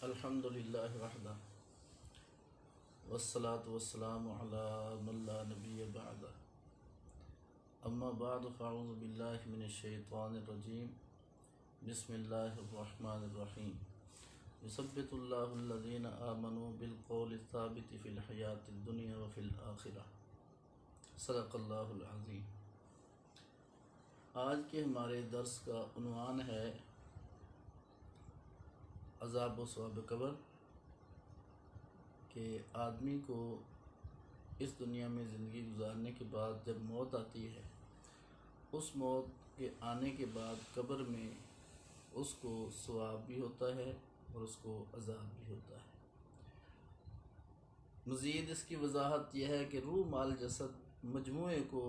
अल्हम्दुलिल्लाहि वहदा वस्सलातु वस्सलामु अला मन ला नबिय्य बअदा अम्मा बअद फ़अऊज़ु बिल्लाहि मिनश शैतानिर रजीम बिस्मिल्लाहिर रहमानिर रहीम युसब्बितुल्लाहु अल्लज़ीना आमनू बिल क़ौलि साबिति फ़िल हयातिद दुनिया व फ़िल आखिरह सदक़ल्लाहुल अज़ीम। आज के हमारे दर्स का उन्वान है अज़ाब व सवाब कब्र के आदमी को इस दुनिया में ज़िंदगी गुजारने के बाद जब मौत आती है, उस मौत के आने के बाद कब्र में उसको सवाब भी होता है और उसको अज़ाब भी होता है। मज़ीद इसकी वजाहत यह है कि रूह माल जसद मजमूए को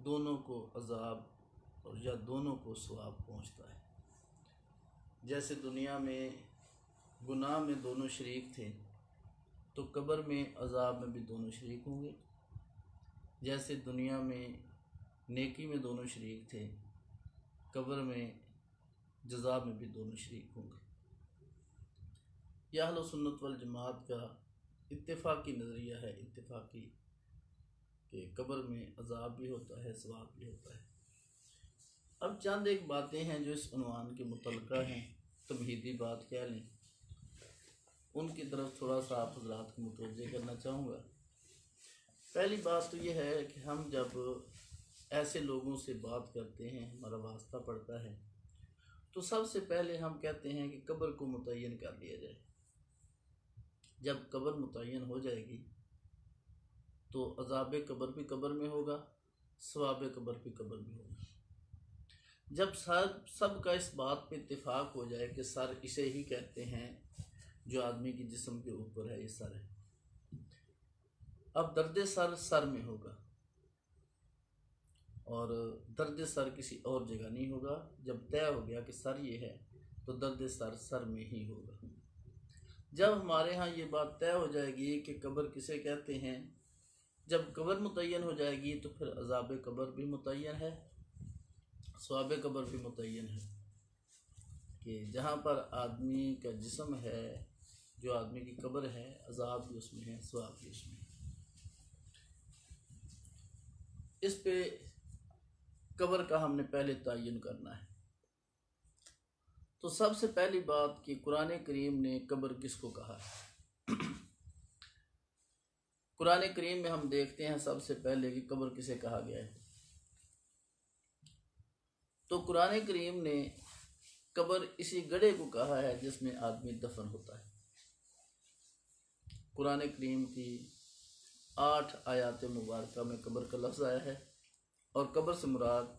दोनों को अज़ाब और या दोनों को सवाब पहुँचता है। जैसे दुनिया में गुनाह में दोनों शरीक थे तो कब्र में अज़ाब में भी दोनों शरीक होंगे। जैसे दुनिया में नेकी में दोनों शरीक थे, कब्र में जज़ा में भी दोनों शरीक होंगे। यह अहले सुन्नत वल जमात का इत्तेफाकी नज़रिया है, इत्तेफाकी कि कब्र में अज़ाब भी होता है, सवाब भी होता है। अब चंद एक बातें हैं जो इस उन्वान के मुतल्लिक़ा हैं, तमहीदी बात कह लें, उनकी तरफ थोड़ा सा आप हज़रात को मुतवज्जे करना चाहूँगा। पहली बात तो यह है कि हम जब ऐसे लोगों से बात करते हैं, हमारा वास्ता पड़ता है, तो सबसे पहले हम कहते हैं कि कब्र को मुतय्यन कर लिया जाए। जब कब्र मुतय्यन हो जाएगी तो अज़ाब कब्र भी कब्र में होगा, सवाब कब्र भी कब्र में होगा। जब सब का इस बात पे इत्तेफाक हो जाए कि सर इसे ही कहते हैं जो आदमी की जिस्म के ऊपर है, ये सर है। अब दर्द सर सर में होगा और दर्द सर किसी और जगह नहीं होगा। जब तय हो गया कि सर ये है तो दर्द सर सर में ही होगा। जब हमारे यहाँ ये बात तय हो जाएगी कि कब्र किसे कहते हैं, जब कब्र मुतय्यन हो जाएगी तो फिर अज़ाब कब्र भी मुतय्यन है, सवाब कब्र भी मुतय्यन है कि जहाँ पर आदमी का जिस्म है, जो आदमी की कब्र है, अज़ाब भी उसमें है, सवाब भी उसमें है। इस पे कब्र का हमने पहले तयन करना है। तो सबसे पहली बात कि कुरान करीम ने कब्र किसको कहा है। कुरान करीम में हम देखते हैं सबसे पहले कि कब्र किसे कहा गया है। तो कुरान करीम ने कब्र इसी गड्ढे को कहा है जिसमें आदमी दफन होता है। कुरान करीम की 8 आयात मुबारक में कब्र का लफ्ज़ आया है और कब्र से मुराद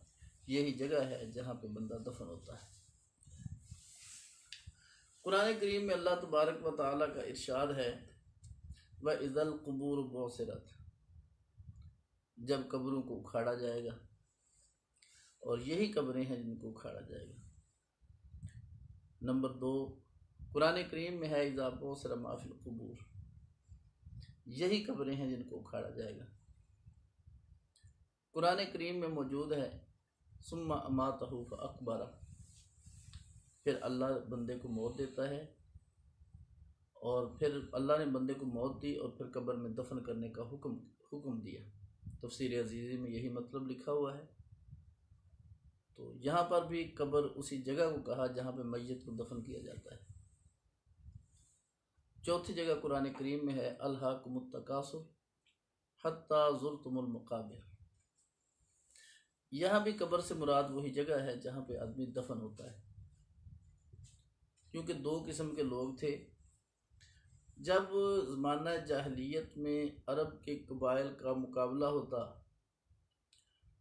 यही जगह है जहाँ पे बंदा दफन होता है। कुरान करीम में अल्लाह तबारक व तआला का इरशाद है, व इज़ल क़ुबूर बुअसिरत, जब कब्रों को उखाड़ा जाएगा, और यही कब्रें हैं जिनको उखाड़ा जाएगा। नंबर 2 कुरान करीम में है, इज़ा बुअसिरा मा फ़िल क़ुबूर, यही कब्रें हैं जिनको उखाड़ा जाएगा। कुरान करीम में मौजूद है, सुम्मा अमातहु फ़अक़बरा, फिर अल्लाह बंदे को मौत देता है और फिर अल्लाह ने बंदे को मौत दी और फिर कब्र में दफन करने का हुक्म दिया। तफ़सीर अज़ीज़ी में यही मतलब लिखा हुआ है। तो यहाँ पर भी कब्र उसी जगह को कहा जहाँ पे मैयत को दफन किया जाता है। चौथी जगह कुरान करीम में है, अल्हाकुमुत तकासुर हत्ता ज़ुरतुमुल मक़ाबिर, यहाँ भी कब्र से मुराद वही जगह है जहाँ पे आदमी दफन होता है। क्योंकि 2 किस्म के लोग थे। जब ज़माना जाहिलियत में अरब के कबाइल का मुकाबला होता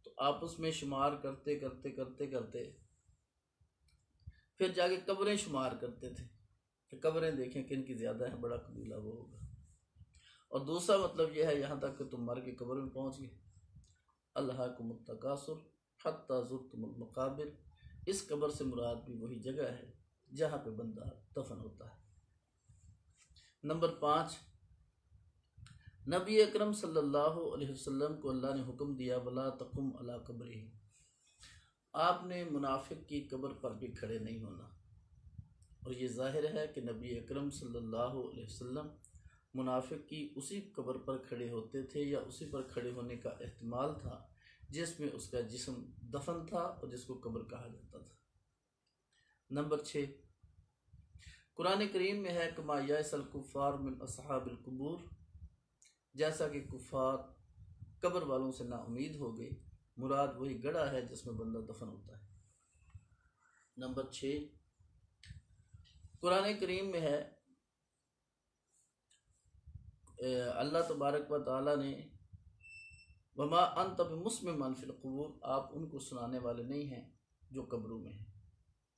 तो आपस में शुमार करते करते करते करते फिर जाके कब्रें शुमार करते थे कि कब्रें देखें किन की ज़्यादा है, बड़ा कबीला वो होगा। और दूसरा मतलब यह है, यहाँ तक कि तुम मर के कब्र में पहुँच गए। अल्हाकुमुत तकासुर हत्ता ज़ुरतुमुल मक़ाबिर, इस कब्र से मुराद भी वही जगह है जहाँ पे बंदा दफन होता है। नंबर 5 नबी अकरम सल्लल्लाहु अलैहि वसल्लम को अल्लाह ने हुक्म दिया, वला तकुम अला कब्री, आपने मुनाफिक की कब्र पर भी खड़े नहीं होना। और ये ज़ाहिर है कि नबी अकरम सल्लल्लाहु अलैहि वसल्लम मुनाफिक की उसी कब्र पर खड़े होते थे या उसी पर खड़े होने का एहतमाल था जिसमें उसका जिस्म दफन था और जिसको कब्र कहा जाता था। नंबर 6, कुरान करीम में है कमा यासल कुफ़ार मिन अस्हाबिल कुबूर, जैसा कि कुफ़ार कब्र वालों से ना उम्मीद हो गए, मुराद वही गड़ा है जिसमें बंदा दफन होता है। नंबर 6, कुरान करीम में है अल्लाह तबारक व तआला ने वमा अंत बिमुस्मिन फिल क़ुबूर, आप उनको सुनाने वाले नहीं हैं जो कब्रों में हैं,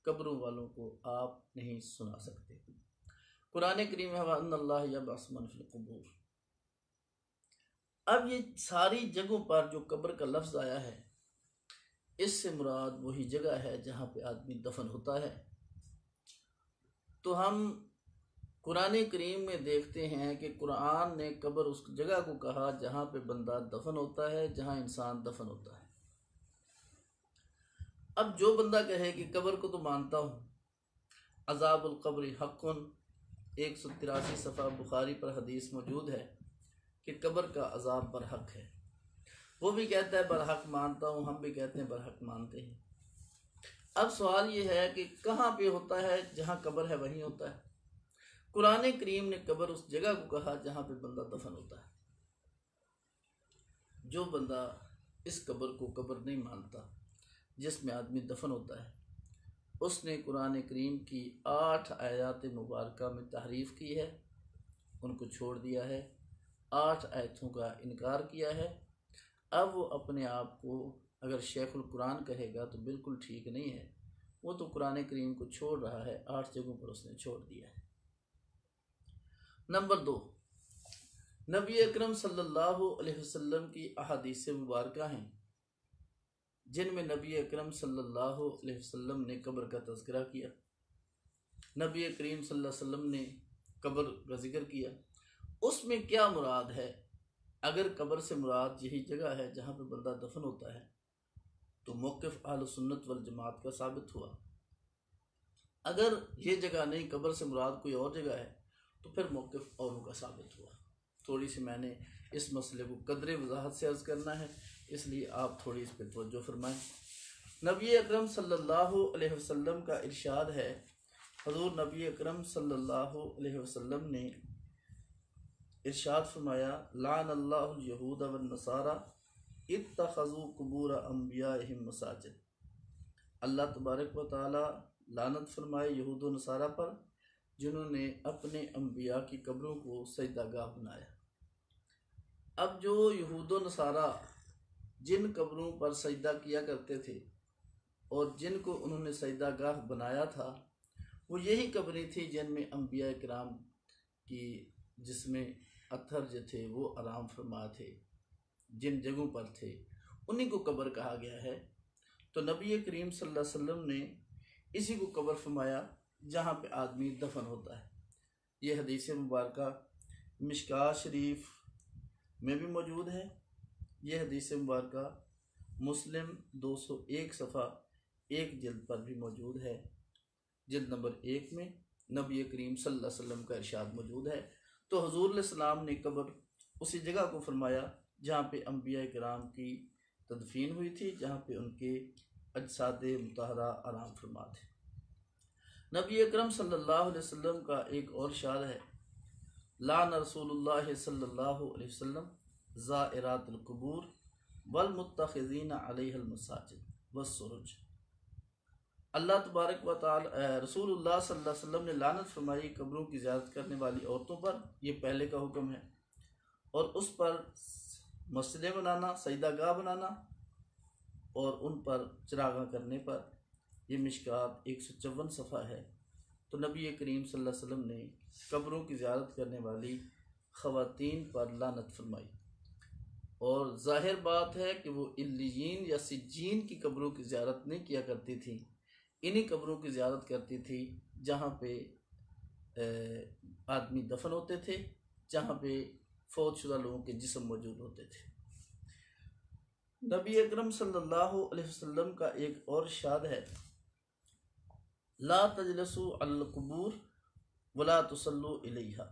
कब्रों वालों को आप नहीं सुना सकते। कुरान करीम है वअन्नल्लाह यबअसु मन फिल क़ुबूर। अब ये सारी जगहों पर जो कब्र का लफ्ज़ आया है, इससे मुराद वही जगह है जहाँ पे आदमी दफन होता है। तो हम कुरान करीम में देखते हैं कि कुरान ने कब्र उस जगह को कहा जहाँ पे बंदा दफन होता है, जहाँ इंसान दफन होता है। अब जो बंदा कहे कि कब्र को तो मानता हूँ, अज़ाबुल क़ब्र हक़्क़ुन 183 सफ़ा बुखारी पर हदीस मौजूद है कि कब्र का अज़ाब बरहक है। वो भी कहता है बरहक मानता हूँ, हम भी कहते हैं बरहक मानते हैं। अब सवाल ये है कि कहाँ पे होता है? जहाँ कब्र है वहीं होता है। कुरान करीम ने कब्र उस जगह को कहा जहाँ पे बंदा दफन होता है। जो बंदा इस कब्र को कब्र नहीं मानता जिसमें आदमी दफन होता है, उसने कुरान करीम की 8 आयत मुबारका में तहरीफ़ की है, उनको छोड़ दिया है, 8 आयतों का इनकार किया है। अब वो अपने आप को अगर शेखुल कुरान कहेगा तो बिल्कुल ठीक नहीं है। वो तो कुरान करीम को छोड़ रहा है, 8 जगहों पर उसने छोड़ दिया है। नंबर 2, नबी अकरम सल्लल्लाहु अलैहि वसल्लम की अहादीस मुबारका हैं जिनमें नबी अकरम सल्लल्लाहु अलैहि वसल्लम ने कब्र का तज़किरा किया। नबी करीम सल्लल्लाहु अलैहि वसल्लम ने कब्र का जिक्र किया। उसमें क्या मुराद है? अगर कब्र से मुराद यही जगह है जहाँ पे बंदा दफन होता है तो मौक़िफ़ अहले सुन्नत वल जमात का साबित हुआ। अगर ये जगह नहीं, कब्र से मुराद कोई और जगह है, तो फिर मौक़िफ़ औरों का साबित हुआ। थोड़ी सी मैंने इस मसले को कदरे वजाहत से अर्ज़ करना है, इसलिए आप थोड़ी इस पर तवज्जो फरमाएं। नबी अकरम सल्लल्लाहु अलैहि वसल्लम का इरशाद है, हज़ूर नबी अकरम सल्लल्लाहु अलैहि वसल्लम ने इरशाद फरमाया, लानल्लाहुल यहूद वन नसारा इत्तखज़ू कुबूर अंबियाइहिम मसाजिद। अल्लाह तबारक व तआला लानत फरमाए यहूद व नसारा पर जिन्होंने अपने अंबिया की कब्रों को सजदागाह बनाया। अब जो यहूद व नसारा जिन कब्रों पर सजदा किया करते थे और जिनको उन्होंने सजदागाह बनाया था, वो यही कब्रें थी जिनमें अंबिया किराम की जिसमें अत्थर जो थे वो आराम फरमा थे, जिन जगहों पर थे उन्हीं को कब्र कहा गया है। तो नबी करीम सल्लल्लाहु अलैहि वसल्लम ने इसी को कब्र फरमाया जहाँ पे आदमी दफन होता है। ये हदीस मुबारका मिशकात शरीफ में भी मौजूद है। ये हदीस मुबारका मुस्लिम 201 सफ़ा 1 जिल्द पर भी मौजूद है। जिल्द नंबर 1 में नबी करीम सल्लल्लाहु अलैहि वसल्लम का इरशाद मौजूद है। तो हुज़ूर सलाम ने कब्र उसी जगह को फरमाया जहाँ पे अंबिया किराम की तदफीन हुई थी, जहाँ पे उनके अजसाद मुतहरा आराम फरमा थे। नबी अकरम सल्लल्लाहु अलैहि वसल्लम का एक और शाद है, लान रसूलुल्लाह सल्लल्लाहु अलैहि वसल्लम ज़ाइरातुल कुबूर वल मुत्तखिज़ीन अलैहिल मसाजिद वस्सुरुज। अल्लाह तबारक व तआला रसूलुल्लाह सल्लल्लाहु अलैहि वसल्लम ने लानत फरमाई कब्रों की ज़ियारत करने वाली औरतों पर, ये पहले का हुक्म है, और उस पर मस्जिदें बनाना, सजदागाह बनाना और उन पर चरागा करने पर। ये मिशकात 154 सफ़ा है। तो नबी करीम सल्लल्लाहु अलैहि वसल्लम ने कब्रों की ज़ियारत करने वाली ख़वातीन पर लानत फरमाई, और ज़ाहिर बात है कि वो इल्लियीन या सिज्जीन की कब्रों की ज़ियारत नहीं किया करती थी, इन्हीं कब्रों की ज़ियारत करती थी जहाँ पे आदमी दफन होते थे, जहाँ पे फौतशुदा लोगों के जिस्म मौजूद होते थे। नबी अकरम सल्लल्लाहु अलैहि वसल्लम का एक और शाद है, ला तजलसु अल कुबूर वला तुसल्लु इलैहा,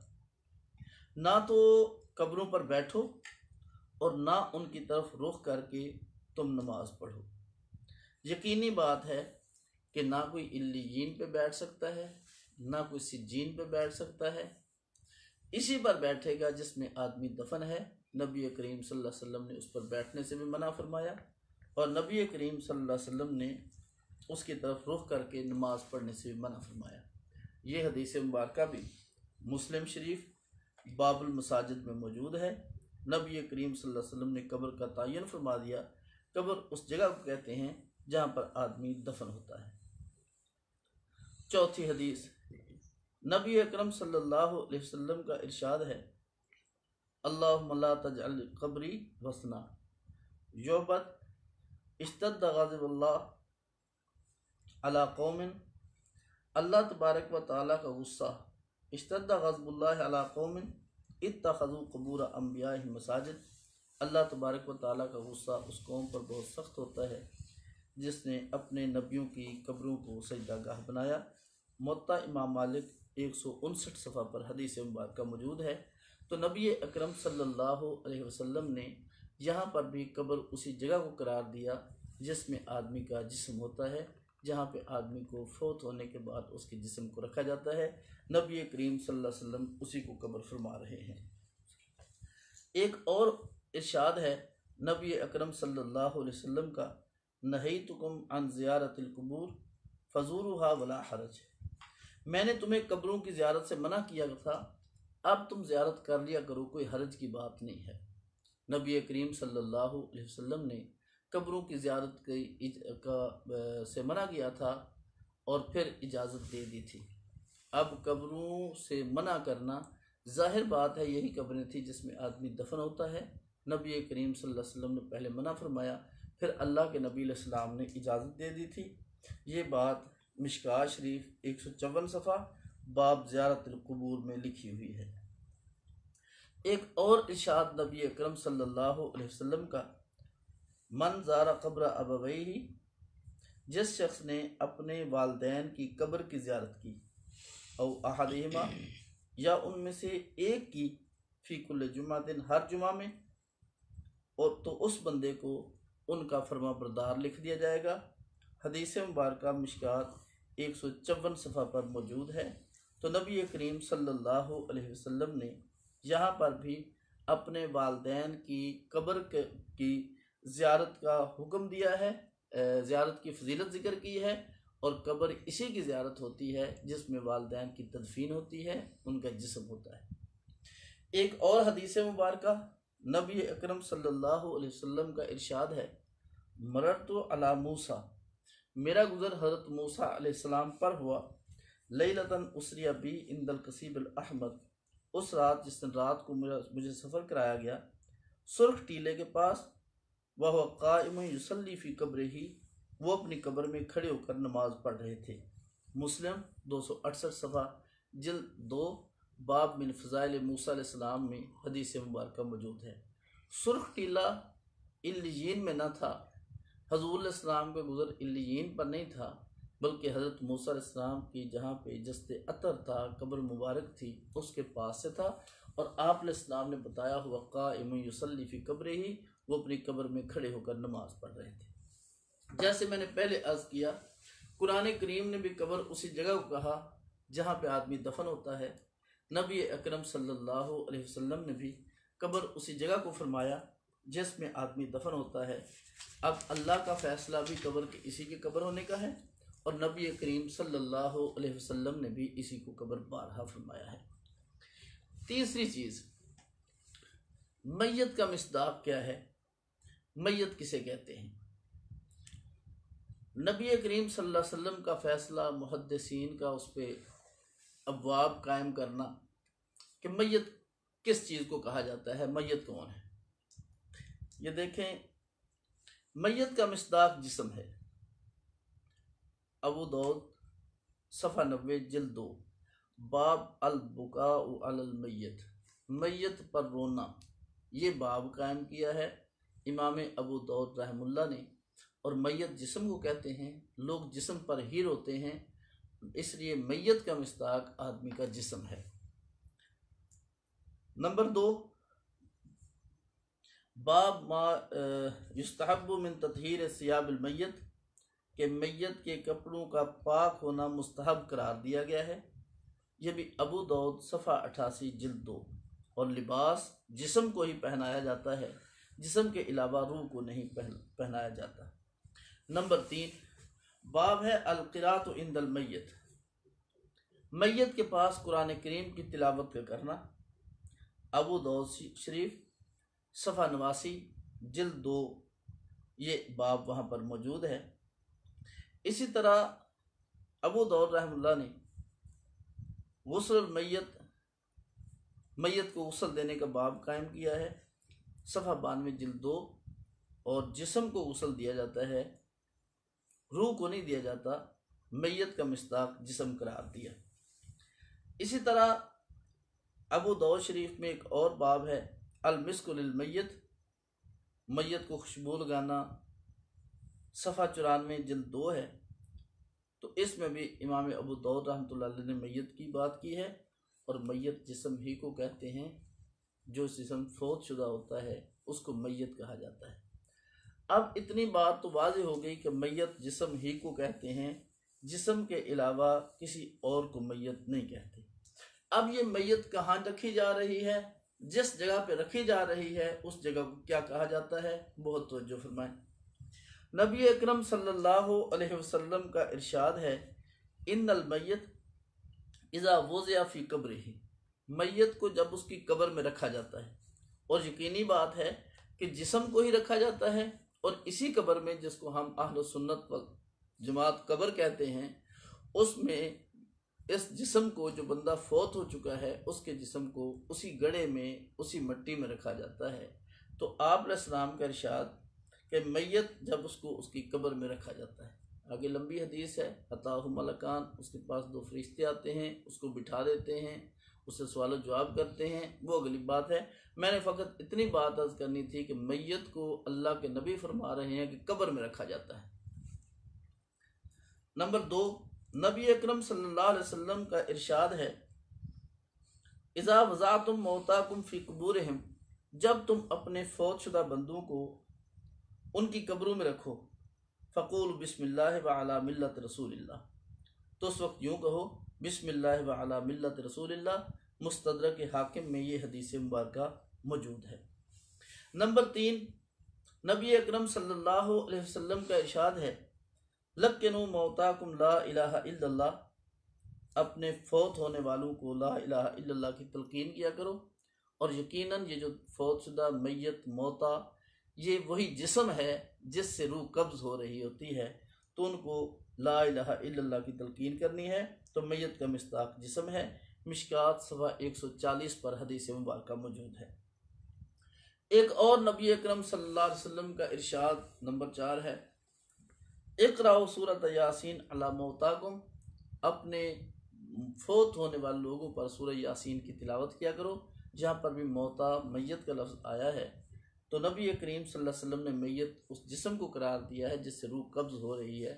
ना तो कब्रों पर बैठो और ना उनकी तरफ रुख करके तुम नमाज पढ़ो। यकीनी बात है कि ना कोई इल्लीयीन पे बैठ सकता है, ना कोई सिज्जीन पे बैठ सकता है। इसी पर बैठेगा जिसमें आदमी दफन है। नबी करीम सल्लल्लाहु अलैहि वसल्लम ने उस पर बैठने से भी मना फरमाया और नबी करीम सल्लल्लाहु अलैहि वसल्लम ने उसकी तरफ रुख करके नमाज पढ़ने से भी मना फरमाया। ये हदीस मुबारक भी मुस्लिम शरीफ बाबुल मसाजिद में मौजूद है। नबी करीम सल्लल्लाहु अलैहि वसल्लम ने कब्र का तयन फरमा दिया। कब्र उस जगह को कहते हैं जहाँ पर आदमी दफन होता है। चौथी हदीस, नबी अकरम सल्लल्लाहु अलैहि वसल्लम का इरशाद है, अल्लाहुम्मा ला तजअल कब्री वसना युबद इश्तद्द ग़ज़बुल्लाह अला कौमिन, अल्लाह तबारक व तआला का गुस्सा, इश्तद्द ग़ज़बुल्लाह अला कौमिन इत्तख़ज़ू क़ुबूर अंबियाइहिम मसाजिद, अल्लाह तबारक व तआला का गुस्सा उस कौम पर बहुत सख्त होता है जिसने अपने नबियों की कब्रों को सजदागाह बनाया। मुत्ता इमाम मालिक 159 सफ़ा पर हदीस मुबारक मौजूद है। तो नबी अकरम सल्लल्लाहु अलैहि वसल्लम ने यहाँ पर भी कब्र उसी जगह को करार दिया जिसमें आदमी का जिस्म होता है, जहाँ पे आदमी को फौत होने के बाद उसके जिस्म को रखा जाता है। नबी करीम सल्लल्लाहु अलैहि वसल्लम उसी को कब्र फरमा रहे हैं। एक और इरशाद है नबी अकरम सल्लल्लाहु अलैहि वसल्लम का, नहीतुकुम अन ज़ियारतिल कुबूर फज़ूरुहा वला हरज, मैंने तुम्हें कब्रों की ज़ियारत से मना किया था, अब तुम ज़ियारत कर लिया करो, कोई हरज की बात नहीं है। नबी करीम सल्लल्लाहु अलैहि वसल्लम ने कब्रों की ज़ियारत से मना किया था और फिर इजाज़त दे दी थी। अब कब्रों से मना करना, ज़ाहिर बात है यही कब्रें थी जिसमें आदमी दफन होता है। नबी करीम सल्लल्लाहु अलैहि वसल्लम ने पहले मना फरमाया, फिर अल्लाह के नबी अलैहिस्सलाम ने इजाज़त दे दी थी। ये बात मिशकात शरीफ 154 सफ़ा बाब ज़ियारतुल कुबूर में लिखी हुई है। एक और इरशाद नबी अकरम सल्लल्लाहु अलैहि वसल्लम का, मन ज़ारा क़ब्र अबवैही, जिस शख्स ने अपने वालदैन की कब्र की ज़ियारत की, औ अहदिहिमा, या उनमें से एक की, फ़ी कुल्ल जुमातिन, हर जुमा में, और तो उस बंदे को उनका फरमा बरदार लिख दिया जाएगा। हदीस मुबारक मिशकात 154 सफ़ा पर मौजूद है। तो नबी करीम सल्लल्लाहु अलैहि वसल्लम ने यहाँ पर भी अपने वालदैन की कब्र की ज़ियारत का हुक्म दिया है, ज़ियारत की फजीलत ज़िक्र की है, और कब्र इसी की ज़ियारत होती है जिसमें वालदैन की तदफीन होती है, उनका जिस्म होता है। एक और हदीस मुबारक नबी अकरम सल्लल्लाहु अलैहि वसल्लम का इरशाद है, मररतु अला मूसा, मेरा गुज़र हज़रत मूसा अलैहिस्सलाम पर हुआ, लैलतन उसरिया बी इंदल कसीब अल अहमद, उस रात जिस दिन रात को मुझे सफ़र कराया गया सुर्ख टीले के पास, वह क़ाइम युसल्ली फ़ी कब्रिही, वो अपनी कब्र में खड़े होकर नमाज पढ़ रहे थे। मुस्लिम 268 सफ़ा जिल्द 2 बाब मिन फ़ज़ाइल मूसा अलैहिस्सलाम में हदीस मुबारक मौजूद है। सुर्ख टीला इल्लियीन में न था, हज़ूर अलैहिस्सलाम का गुज़र इल्लियीन पर नहीं था, बल्कि हज़रत मूसा अलैहिस्सलाम की जहाँ पे जस्ते अतर था, कब्र मुबारक थी, उसके पास से था। और आप अलैहिस्सलाम ने बताया हुआ क़ाइम युसल्ली फ़ी कब्रिही, वो अपनी कब्र में खड़े होकर नमाज पढ़ रहे थे। जैसे मैंने पहले अर्ज़ किया, कुरान करीम ने भी कब्र उसी जगह को कहा जहाँ पे आदमी दफन होता है। नबी अकरम सल्लल्लाहु अलैहि वसल्लम ने भी कब्र उसी जगह को फरमाया जिसमें आदमी दफन होता है। अब अल्लाह का फ़ैसला भी कब्र के इसी के कब्र होने का है, और नबी करीम सल्लल्लाहु अलैहि वसल्लम ने भी इसी को कब्र बारहा फरमाया है। तीसरी चीज़, मैयत का मिस्दाक क्या है, मैयत किसे कहते हैं। नबी करीम सल्लल्लाहु अलैहि वसल्लम का फ़ैसला मुहद्दिसीन का उस पर अबवाब कायम करना कि मैयत किस चीज़ को कहा जाता है, मैयत कौन है। ये देखें, मैयत का मिस्दाक जिस्म है। अबू दाऊद सफ़ा 90 जिल्द 2 बाब अल बुकाउ अलल मैयत, मैयत पर रोना, ये बाब कायम किया है इमाम अबू दाऊद रहमुल्लाह ने। और मैयत जिस्म को कहते हैं, लोग जिस्म पर ही रोते हैं इसलिए मैयत का मिस्ताक आदमी का जिस्म है। नंबर 2, बाब मा युस्तहब्बु मिन तत्हीर सियाबिल मैयत, के मैयत के कपड़ों का पाक होना मुस्तहब करार दिया गया है। यह भी अबू दाऊद सफ़ा 88 जिल्द 2। और लिबास जिस्म को ही पहनाया जाता है, जिस्म के अलावा रूह को नहीं पहनाया जाता। नंबर 3, बाब है अल-क़िराअतु इंदल मैयत, मैयत के पास कुरान करीम की तिलावत का करना। अबू दाऊद शरीफ सफ़ा 89 जिल्द 2, ये बाब वहाँ पर मौजूद है। इसी तरह अबू दाऊद रहमतुल्लाह ने गुस्ल मैयत को गुस्ल देने का बाब कायम किया है, सफ़ा 92 जिल्द 2। और जिस्म को गुस्ल दिया जाता है, रूह को नहीं दिया जाता। मैयत का मिस्ताक जिस्म करार दिया। इसी तरह अबू दाऊद शरीफ में एक और बाब है अल-मिस्कु लिल मैयत, मैयत को खुशबू लगाना, सफ़ा 94 जिल्द 2 है। तो इसमें भी इमाम अबू दाऊद रहमतुल्लाह अलैह ने मैयत की बात की है। और मैयत जिस्म ही को कहते हैं, जो जिस्म फौत शुदा होता है उसको मैयत कहा जाता है। अब इतनी बात तो वाज़ेह हो गई कि मैयत जिस्म ही को कहते हैं, जिस्म के अलावा किसी और को मैयत नहीं कहते। अब ये मैयत कहाँ रखी जा रही है, जिस जगह पे रखी जा रही है उस जगह को क्या कहा जाता है, बहुत तवज्जो फरमाएं। नबी अकरम सल्लल्लाहु अलैहि वसल्लम का इरशाद है, इन्नल मैयत इज़ा वुज़िया फ़ी कब्रिही, मैयत को जब उसकी कब्र में रखा जाता है, और यकीनी बात है कि जिस्म को ही रखा जाता है, और इसी कब्र में जिसको हम अहले सुन्नत वल जमात कब्र कहते हैं, उसमें इस जिस्म को, जो बंदा फौत हो चुका है उसके जिस्म को उसी गड्ढे में, उसी मिट्टी में रखा जाता है। तो आप अलैहिस्सलाम का इरशाद कि मैयत जब उसको उसकी कब्र में रखा जाता है, आगे लंबी हदीस है, अताहु मलकान, उसके पास 2 फरिश्ते आते हैं, उसको बिठा देते हैं, उससे सवाल जवाब करते हैं, वो अगली बात है। मैंने फ़कत इतनी बात अर्ज़ करनी थी कि मैयत को अल्लाह के नबी फरमा रहे हैं कि कब्र में रखा जाता है। नंबर 2, नबी अकरम सल्लल्लाहु अलैहि वसल्लम का इरशाद है, इज़ा वज़अतुम मौताकुम फ़ी कुबूरिहिम, जब तुम अपने फौतशुदा बंदों को उनकी कब्रों में रखो, फ़क़ूल बिस्मिल्लाह व अला मिल्लत रसूलिल्लाह, तो उस वक्त यूँ कहो बिस्मिल्लाह व अला मिल्लत रसूलिल्लाह। मुस्तदरक हाकिम में ये हदीस मुबारक मौजूद है। नंबर 3, नबी अकरम सल्लल्लाहु अलैहि वसल्लम का इरशाद है, लक्किनु मौताकुम ला इलाहा इल्लल्लाह, अपने फौत होने वालों को ला इलाहा इल्लल्लाह की तलकीन किया करो। और यकीनन ये जो फौतशुदा मैयत मौता, ये वही जिस्म है जिससे रूह कब्ज़ हो रही होती है, तो उनको ला इलाहा इल्लल्लाह की तलकीन करनी है। तो मैयत का मिस्ताक जिस्म है। मिशकात सफ़ा 140 पर हदीस मुबारक मौजूद है। एक और नबी अकरम सल्लल्लाहु अलैहि वसल्लम का इरशाद नंबर 4 है, इक़राउ सूरत यासीन अला मौताकुम, अपने फौत होने वाले लोगों पर सूरह यासीन की तिलावत किया करो। जहाँ पर भी मौता मैयत का लफ्ज़ आया है, तो नबी करीम सल्लल्लाहु अलैहि वसल्लम ने मैयत उस जिस्म को करार दिया है जिससे रूह कब्ज़ हो रही है।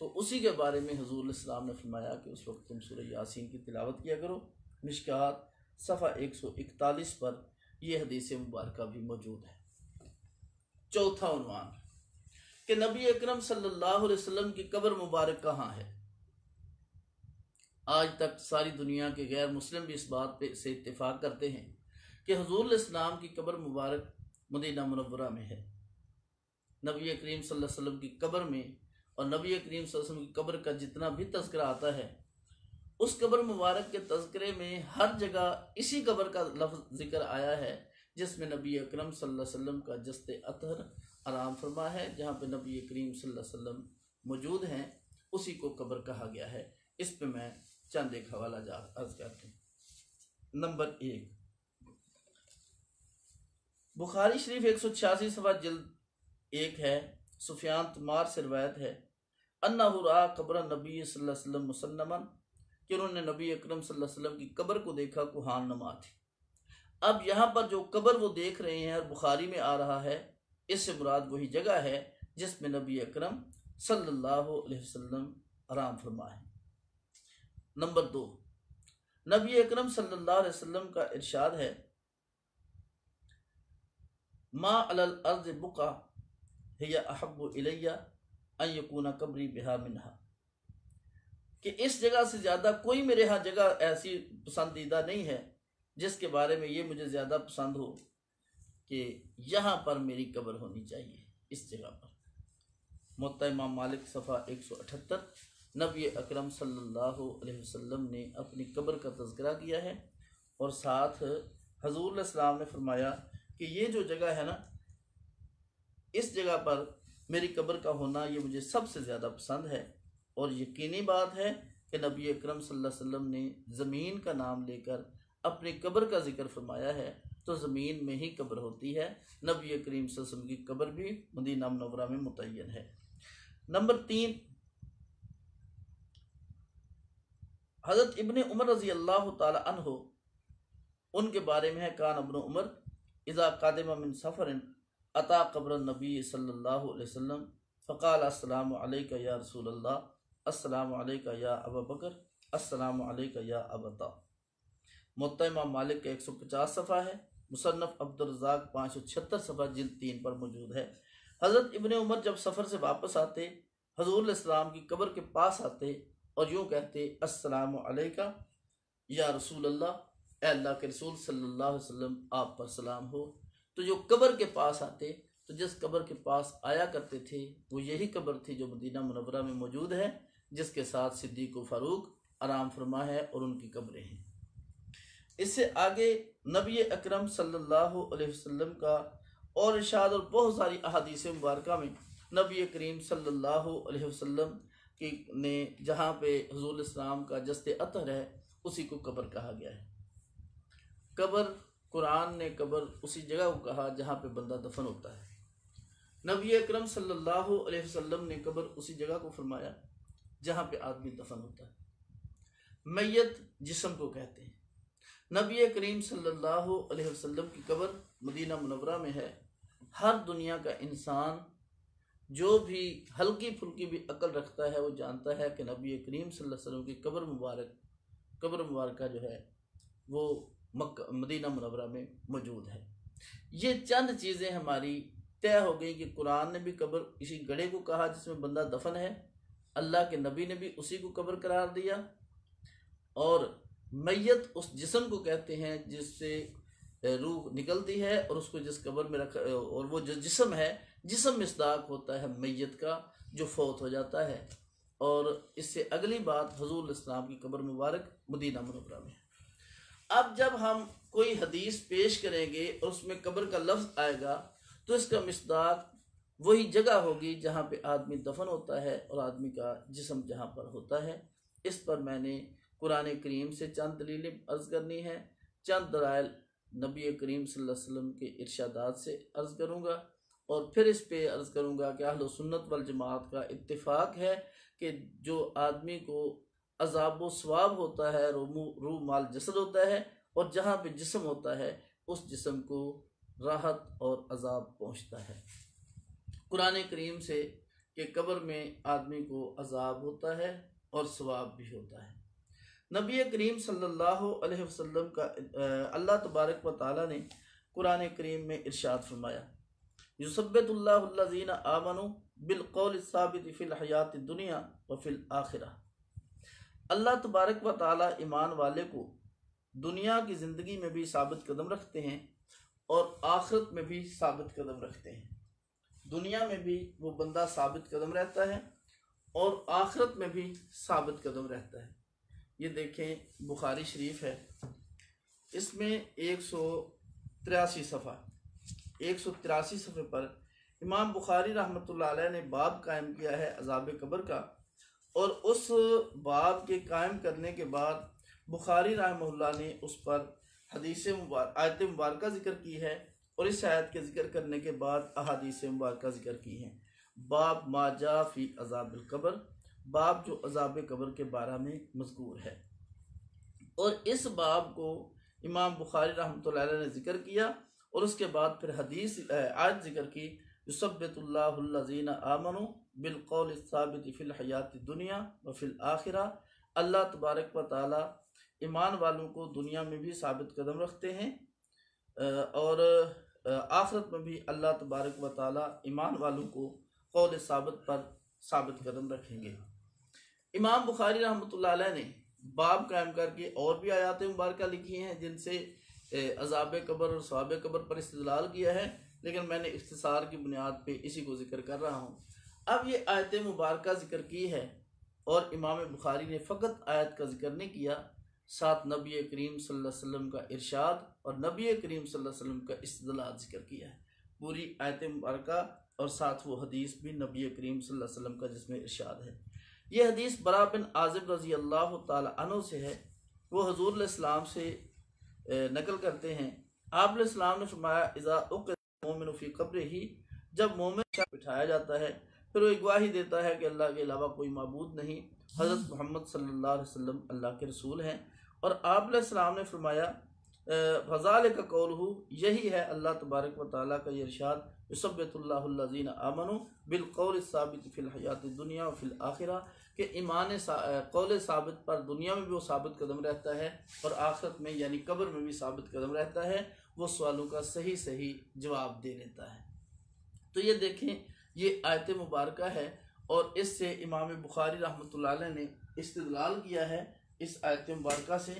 तो उसी के बारे में हुज़ूर इस्लाम ने फरमाया कि उस वक्त तुम सूरह यासीन की तिलावत किया करो। मिशकात सफ़ा 141 पर यह हदीस मुबारक भी मौजूद है। चौथा उन्वान कि नबी अकरम सल्लल्लाहु अलैहि वसल्लम की कब्र मुबारक कहाँ है। आज तक सारी दुनिया के गैर मुस्लिम भी इस बात पे से इत्तेफाक करते हैं कि हुज़ूर इस्लाम की कब्र मुबारक मदीना मुनव्वरा में है। नबी करीम सल्लल्लाहु अलैहि वसल्लम की कब्र में और नबी करीम सल्लल्लाहु अलैहि वसल्लम की कब्र का जितना भी तज़किरा आता है, उस कब्र मुबारक के तज़किरे में हर जगह इसी कब्र का लफ्ज़ जिक्र आया है जिसमें नबी अकरम सल्लल्लाहु अलैहि वसल्लम का जस्ते अतहर आराम फरमा है। जहाँ पे नबी करीम सल्लल्लाहु अलैहि वसल्लम मौजूद हैं, उसी को कब्र कहा गया है। इस पे मैं चंद एक हवाला अर्ज करते हैं। नंबर 1, बुखारी शरीफ 186 सफ़ा जिल्द 1 है। सुफियान तमार से रवायत है, अन्नहु रआ कब्र नबी सल्लल्लाहु अलैहि वसल्लम मुसन्नमन, कि उन्होंने नबी अकरम सल्लल्लाहु अलैहि वसल्लम की कब्र को देखा कुहान नमा थी। अब यहाँ पर जो कब्र वो देख रहे हैं और बुखारी में आ रहा है, इससे मुराद वही जगह है जिसमें नबी अकरम सल्लल्लाहु अलैहि वसल्लम आराम फरमा है। नंबर 2, नबी अकरम सल्लल्लाहु अलैहि वसल्लम का इरशाद है, मा अलल अर्ज़ बुका हिया अहब्बु इलैया अन यकूना कब्री बिहा मिनहा, कि इस जगह से ज़्यादा कोई मेरे यहाँ जगह ऐसी पसंदीदा नहीं है जिसके बारे में ये मुझे ज़्यादा पसंद हो कि यहाँ पर मेरी कब्र होनी चाहिए, इस जगह पर। मुत्ता इमाम मालिक सफ़ा 178, नबी अकरम सल्लल्लाहु अलैहि वसल्लम ने अपनी कब्र का तज़किरा किया है और साथ हजूर अलैहिस्सलाम ने फरमाया कि ये जो जगह है ना, इस जगह पर मेरी कब्र का होना ये मुझे सबसे ज़्यादा पसंद है। और यकीनी बात है कि नबी अकरम सल्लल्लाहु अलैहि वसल्लम ने ज़मीन का नाम लेकर अपनी कब्र का जिक्र फरमाया है, तो ज़मीन में ही कब्र होती है। नबी करीम सल्लल्लाहु अलैहि वसल्लम की कब्र भी मदीना मुनव्वरा में मुतय्यन है। नंबर 3, हज़रत इब्ने उमर रज़ी अल्लाह ताला अन्हु, उनके बारे में है, कान इब्ने उमर इज़ा कादिमा मिन सफ़रिन अता कब्र नबी सल्लल्लाहु अलैहि वसल्लम फ़क़ाल अस्सलामु अलैका या रसूल अल्लाह, अस्सलामु अलैका या अबा बकर, अस्सलामु अलैका या अबता। मुत्ता इमाम मालिक का 150 सफ़ा है, मुसन्नफ़ अब्दुर रज़्ज़ाक़ 576 सफ़ा जिल्द 3 पर मौजूद है। हज़रत इब्ने उमर जब सफ़र से वापस आते, हज़ूर अलैहिस्सलाम की कब्र के पास आते और यूँ कहते, अस्सलामु अलैका या रसूल अल्लाह, ए अल्लाह के रसूल सल्लल्लाहु अलैहि वसल्लम आप पर सलाम हो। तो जो कब्र के पास आते, तो जिस कब्र के पास आया करते थे वो यही कब्र थी जो मदीना मुनव्वरा में मौजूद है, जिसके साथ सिद्दीक़ व फ़ारूक आराम फरमा है और उनकी कब्रें हैं। इससे आगे नबी अकरम सल्लल्लाहु अलैहि वसल्लम का और इरशाद और बहुत सारी अहादीस मुबारका में नबी करीम सल्लल्लाहु अलैहि वसल्लम की ने जहाँ पे हुज़ूर इस्लाम का जस्ते अतहर है उसी को कब्र कहा गया है। कब्र, कुरान ने कब्र उसी जगह को कहा जहाँ पे बंदा दफन होता है। नबी अकरम सल्लल्लाहु अलैहि वसल्लम ने कब्र उसी जगह को फरमाया जहाँ पे आदमी दफन होता है। मैयत जिस्म को कहते हैं। नबी करीम सल्लल्लाहु अलैहि वसल्लम की कब्र मदीना मुनव्वरा में है। हर दुनिया का इंसान जो भी हल्की फुल्की भी अकल रखता है वो जानता है कि नबी करीम सल्लल्लाहु अलैहि वसल्लम की कब्र मुबारक जो है वो मदीना मुनव्वरा में मौजूद है। ये चंद चीज़ें हमारी तय हो गई कि कुरान ने भी कब्र इसी गड्ढे को कहा जिसमें बंदा दफन है, अल्लाह के नबी ने भी उसी को कब्र करार दिया, और मैयत उस जिस्म को कहते हैं जिससे रूह निकलती है और उसको जिस कब्र में रखा, और वो जो जिस्म है, जिस्म मिस्दाक होता है मैयत का जो फौत हो जाता है। और इससे अगली बात हुज़ूर इस्लाम की कब्र मुबारक मदीना मुनव्वरा में। अब जब हम कोई हदीस पेश करेंगे और उसमें कब्र का लफ्ज़ आएगा तो इसका मिस्दाक वही जगह होगी जहाँ पे आदमी दफन होता है और आदमी का जिस्म जहाँ पर होता है। इस पर मैंने कुरान करीम से चंद दलीलें अर्ज़ करनी है, चंद दलाइल नबी करीम सल्लल्लाहु अलैहि वसल्लम के इरशादात से अर्ज़ करूँगा और फिर इस पे अर्ज़ करूँगा कि अहले सुन्नत वल जमात का इत्तिफाक है कि जो आदमी को अज़ाब व सवाब होता है, रूह माल जसद होता है, और जहाँ पे जिस्म होता है उस जिस्म को राहत और अज़ाब पहुँचता है। कुरान करीम से कि कब्र में आदमी को अज़ाब होता है और सवाब भी होता है। नबी करीम सल्लल्लाहु अलैहि वसल्लम का अल्लाह तबारक व तआला ने कुरान करीम में इरशाद फरमाया, युसब्बितुल्लाहु अल्लज़ीना आमनू बिलक़ौलि साबित फ़िल हयाति दुनिया व फ़िल आखिरह। अल्लाह तबारक व तआला ईमान वाले को दुनिया की ज़िंदगी में भी साबित कदम रखते हैं और आखिरत में भी साबित कदम रखते हैं। दुनिया में भी वो बंदा साबित कदम रहता है और आखिरत में भी साबित कदम रहता है। ये देखें बुखारी शरीफ है, इसमें 183 सफ़े पर इमाम बुखारी रहमतुल्लाह अलैह ने बाब कायम किया है अज़ाब कब्र का, और उस बाब के कायम करने के बाद बुखारी रहमतुल्लाह ने उस पर आयत मुबारका ज़िक्र की है और इस आयत के ज़िक्र करने के बाद अहादीस मुबारका ज़िक्र की हैं। बाब मा जा फ़ी अज़ाबिल कब्र, बाब जो अज़ाब कब्र के बारे में मज़कूर है, और इस बाब को इमाम बुखारी रहमतुल्लाह अलैह ने ज़िक्र किया और उसके बाद फिर हदीस आयत ज़िक्र की, युसब्बितुल्लाहु अल्लज़ीना आमनू बिलक़ौलि साबित फ़िल हयाति दुनिया व फ़िल आखिरह, अल्लाह तबारक व ताला ईमान वालों को दुनिया में भी साबित कदम रखते हैं और आखिरत में भी अल्लाह तबारक व ताला ईमान वालों को कौल साबित पर साबित कदम रखेंगे। इमाम बुखारी रहमतुल्लाह अलैह ने बाब कायम करके और भी आयात मुबारक लिखी हैं जिनसे अज़ाब कब्र और सवाब कब्र पर इस्तिदलाल किया है, लेकिन मैंने इख्तिसार की बुनियाद पे इसी को जिक्र कर रहा हूँ। अब ये आयत मुबारक जिक्र की है और इमाम बुखारी ने फ़कत आयत का जिक्र नहीं किया, साथ नबी करीम सल्लल्लाहु अलैहि वसल्लम का इरशाद और नबी करीम सल्लल्लाहु अलैहि वसल्लम का इस्तिदलाल जिक्र किया है। पूरी आयत मुबारक और साथ वो हदीस भी नबी करीम सल्लल्लाहु अलैहि वसल्लम का जिसमें इरशाद है। ये हदीस बरा बिन आज़िब रज़ी अल्लाह तआला अन्हु से है। वो हुज़ूर अलैहिस्सलाम से नकल करते हैं, आप अलैहिस्सलाम ने फरमाया इज़ा उक़िद मोमिन फ़ी क़ब्रिही, जब मोमिन बिठाया जाता है फिर वो गवाही देता है कि अल्लाह के अलावा कोई माबूद नहीं, हज़रत मोहम्मद सल्लल्लाहु अलैहि वसल्लम अल्लाह के रसूल हैं। और आप अलैहिस्सलाम ने फरमाया फ़ज़ालिका क़ौलुहु, यही है अल्लाह तबारक व तआला का इरशाद, युसब्बितुल्लाहु अल्लज़ीना आमनू बिल क़ौलि साबित फ़िल हयाति दुनिया व फिल आखिरा, कि ईमान कौल साबित पर दुनिया में भी वो साबित कदम रहता है और आखिरत में यानी कब्र में भी साबित कदम रहता है, वो सवालों का सही सही जवाब दे लेता है। तो ये देखें, ये आयत मुबारक है और इससे इमाम बुखारी रहमतुल्लाह अलैह ने इस्तिदलाल किया है इस आयत मुबारक से।